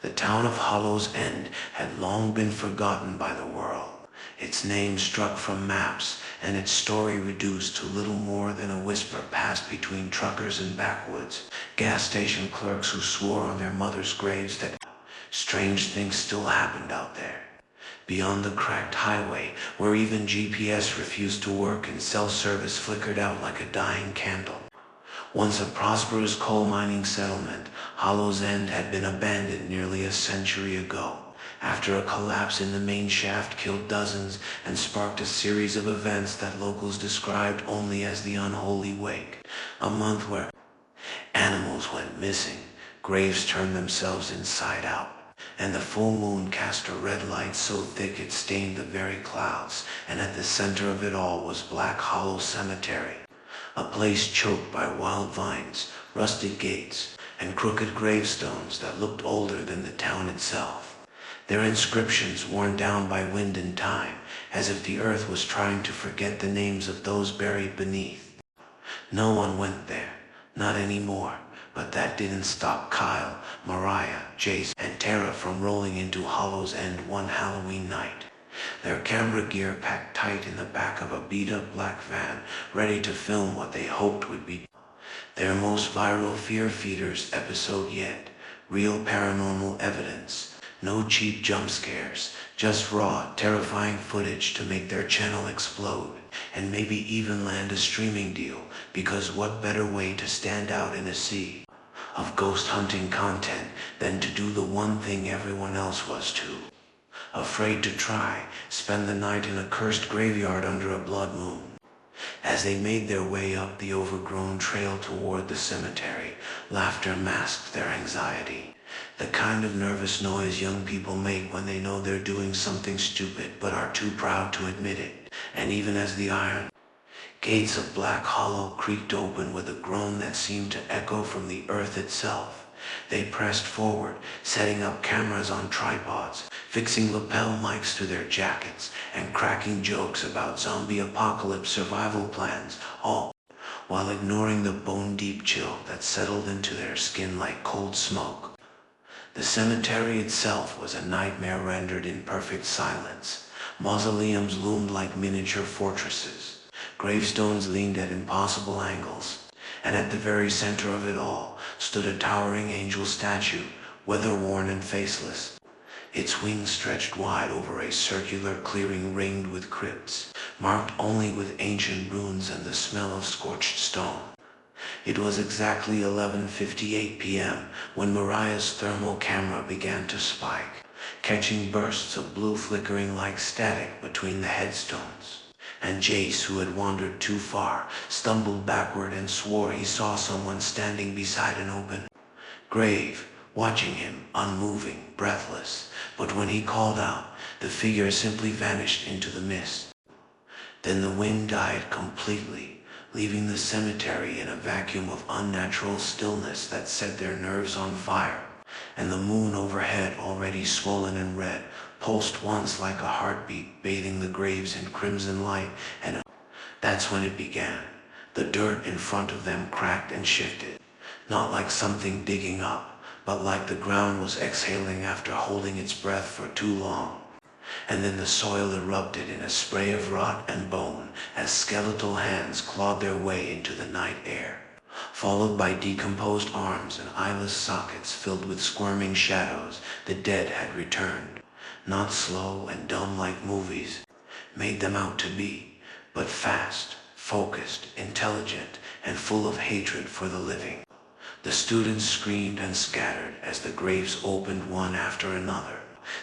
The town of Hollow's End had long been forgotten by the world, its name struck from maps and its story reduced to little more than a whisper passed between truckers and backwoods, gas station clerks who swore on their mothers' graves that strange things still happened out there. Beyond the cracked highway, where even GPS refused to work and cell service flickered out like a dying candle. Once a prosperous coal mining settlement, Hollow's End had been abandoned nearly a century ago, after a collapse in the main shaft killed dozens and sparked a series of events that locals described only as the unholy wake. A month where animals went missing, graves turned themselves inside out, and the full moon cast a red light so thick it stained the very clouds, and at the center of it all was Black Hollow Cemetery, a place choked by wild vines, rusted gates, and crooked gravestones that looked older than the town itself. Their inscriptions worn down by wind and time, as if the earth was trying to forget the names of those buried beneath. No one went there, not anymore, but that didn't stop Kyle, Mariah, Jace, and Tara from rolling into Hollow's End one Halloween night, their camera gear packed tight in the back of a beat-up black van, ready to film what they hoped would be their most viral Fear Feeders episode yet. Real paranormal evidence, no cheap jump scares, just raw, terrifying footage to make their channel explode, and maybe even land a streaming deal, because what better way to stand out in a sea of ghost hunting content than to do the one thing everyone else was too afraid to try, spend the night in a cursed graveyard under a blood moon. As they made their way up the overgrown trail toward the cemetery, laughter masked their anxiety. The kind of nervous noise young people make when they know they're doing something stupid but are too proud to admit it. And even as the iron gates of Black Hollow creaked open with a groan that seemed to echo from the earth itself, they pressed forward, setting up cameras on tripods, fixing lapel mics to their jackets, and cracking jokes about zombie apocalypse survival plans, all while ignoring the bone-deep chill that settled into their skin like cold smoke. The cemetery itself was a nightmare rendered in perfect silence. Mausoleums loomed like miniature fortresses. Gravestones leaned at impossible angles. And at the very center of it all stood a towering angel statue, weather-worn and faceless. Its wings stretched wide over a circular clearing ringed with crypts, marked only with ancient runes and the smell of scorched stone. It was exactly 11:58 p.m. when Mariah's thermal camera began to spike, catching bursts of blue flickering like static between the headstones. And Jace, who had wandered too far, stumbled backward and swore he saw someone standing beside an open grave, watching him, unmoving, breathless. But when he called out, the figure simply vanished into the mist. Then the wind died completely, leaving the cemetery in a vacuum of unnatural stillness that set their nerves on fire. And the moon overhead, already swollen and red, pulsed once like a heartbeat, bathing the graves in crimson light, and that's when it began. The dirt in front of them cracked and shifted, not like something digging up, but like the ground was exhaling after holding its breath for too long. And then the soil erupted in a spray of rot and bone as skeletal hands clawed their way into the night air, followed by decomposed arms and eyeless sockets filled with squirming shadows. The dead had returned. Not slow and dumb like movies made them out to be, but fast, focused, intelligent, and full of hatred for the living. The students screamed and scattered as the graves opened one after another,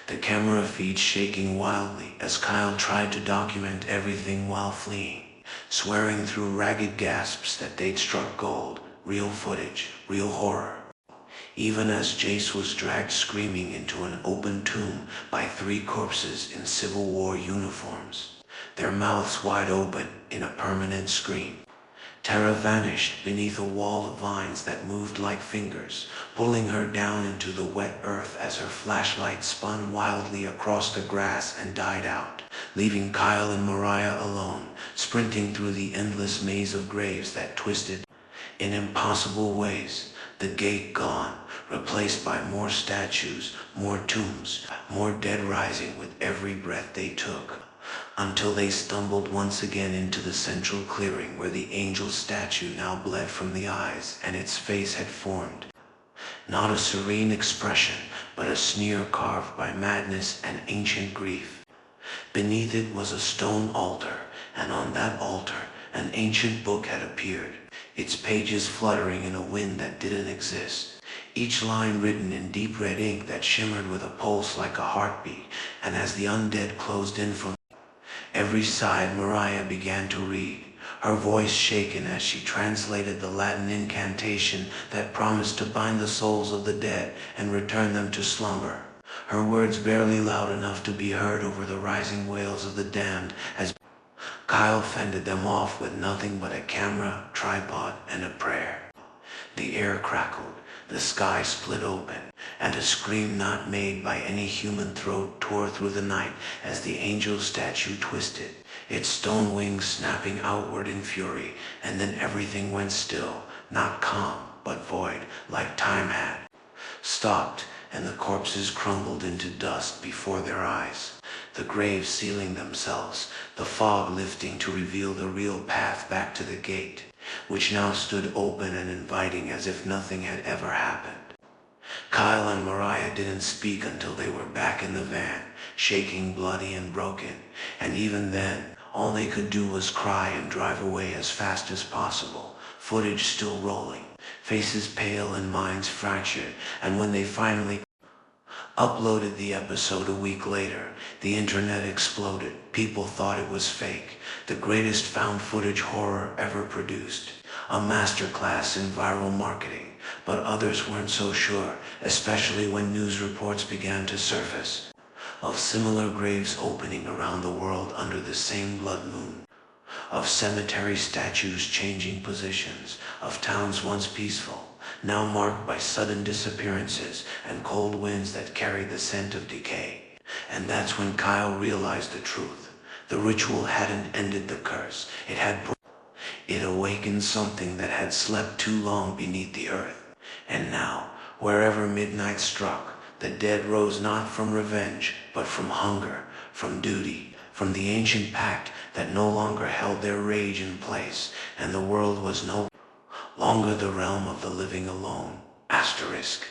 the camera feed shaking wildly as Kyle tried to document everything while fleeing, swearing through ragged gasps that they'd struck gold. Real footage, real horror. Even as Jace was dragged screaming into an open tomb by 3 corpses in Civil War uniforms, their mouths wide open in a permanent scream. Tara vanished beneath a wall of vines that moved like fingers, pulling her down into the wet earth as her flashlight spun wildly across the grass and died out, leaving Kyle and Mariah alone, sprinting through the endless maze of graves that twisted in impossible ways. The gate gone, replaced by more statues, more tombs, more dead rising with every breath they took, until they stumbled once again into the central clearing where the angel statue now bled from the eyes, and its face had formed not a serene expression, but a sneer carved by madness and ancient grief. Beneath it was a stone altar, and on that altar an ancient book had appeared, its pages fluttering in a wind that didn't exist, each line written in deep red ink that shimmered with a pulse like a heartbeat. And as the undead closed in from every side, Mariah began to read, her voice shaken as she translated the Latin incantation that promised to bind the souls of the dead and return them to slumber. Her words barely loud enough to be heard over the rising wails of the damned as Kyle fended them off with nothing but a camera, tripod, and a prayer. The air crackled, the sky split open, and a scream not made by any human throat tore through the night as the angel statue twisted, its stone wings snapping outward in fury, and then everything went still, not calm, but void, like time had stopped, and the corpses crumbled into dust before their eyes, the graves sealing themselves, the fog lifting to reveal the real path back to the gate, which now stood open and inviting as if nothing had ever happened. Kyle and Mariah didn't speak until they were back in the van, shaking, bloody and broken, and even then, all they could do was cry and drive away as fast as possible, footage still rolling, faces pale and minds fractured. And when they finally uploaded the episode a week later, the internet exploded. People thought it was fake, the greatest found footage horror ever produced, a masterclass in viral marketing. But others weren't so sure, especially when news reports began to surface of similar graves opening around the world under the same blood moon, of cemetery statues changing positions, of towns once peaceful, now marked by sudden disappearances and cold winds that carried the scent of decay. And that's when Kyle realized the truth. The ritual hadn't ended the curse. It awakened something that had slept too long beneath the earth. And now, wherever midnight struck, the dead rose not from revenge, but from hunger, from duty, from the ancient pact that no longer held their rage in place, and the world was no longer the realm of the living alone. Asterisk.